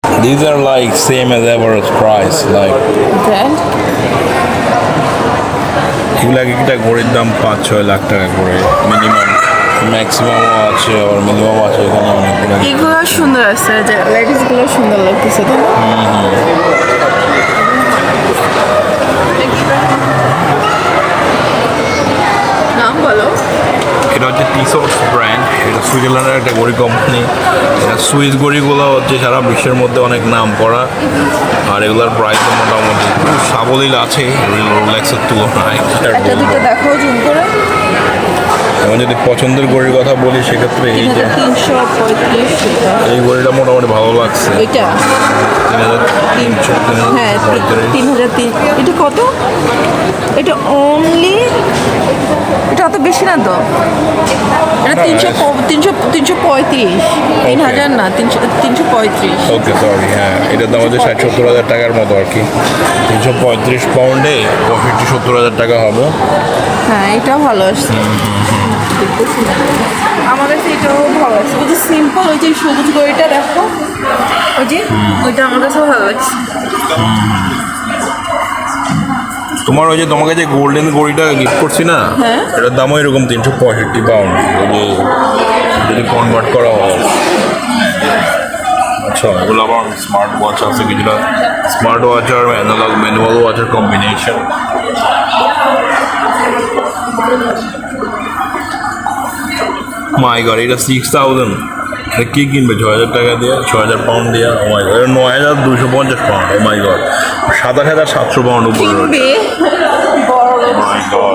These are like same as average price. Like brand এগুলো একটা ঘড়ির দাম 5-6 লাখ টাকা করে মিনিমাম, ম্যাক্সিমামও আছে আর মিনিমাম আছে এখানে অনেকগুলো। এগুলো সুন্দর আছে, যে লেডিসগুলো সুন্দর লাগতেছে তাই না? নাম বলো। এটা হচ্ছে টিসর্স ব্র্যান্ড, এটা সুইজারল্যান্ডের একটা ঘড়ি কোম্পানি। এটা সুইস ঘড়িগুলো হচ্ছে সারা বিশ্বের মধ্যে অনেক নাম করা, আর এগুলোর প্রাইস মোটামুটি খুব সাবলীল আছে রোলেক্সের তুলনায়। একটা দুটো দেখো জুম করে। এবং যদি পছন্দের ঘড়ির কথা বলি সেক্ষেত্রে এই যে 335 এই ঘড়িটা মোটামুটি ভালো লাগছে। এটা 3300 হ্যাঁ 3003। এটা কত? এটা অনলি, এটা অত বেশি না তো, এটা 335। 3000 না, 335। ওকে সরি, হ্যাঁ এটার দাম হচ্ছে 60-70 হাজার টাকার মতো আর কি। 335 পাউন্ডে 65-70 হাজার টাকা হবে। হ্যাঁ এটাও ভালো আসছে, আমার কাছে এটাও ভালো আছে। ওই যে সিম্পল, ওই যে সবুজ গড়িটা দেখো, ওই যে ওইটা আমার কাছেও ভালো লাগছে। তোমার ওই যে তোমাকে যে গোল্ডেন ঘড়িটা গিফট করছি না, হ্যাঁ। এটার দামও এরকম 365 পাউন্ড যদি কনভার্ট করা হয়। আচ্ছা, এগুলো আবার স্মার্ট ওয়াচ আছে, কিছুটা স্মার্ট ওয়াচ আর অ্যানালগ ম্যানুয়াল ওয়াচের কম্বিনেশন। মাই গড, এটা 6000, এটা কে কিনবে 6000 টাকা দিয়ে, 6000 পাউন্ড দিয়ে? ও মাই গড, এটা 9250 পাউন্ড। ও মাই গড, 27700 পাউন্ড উপরে রয়েছে। কিনবে বড় মাই গড।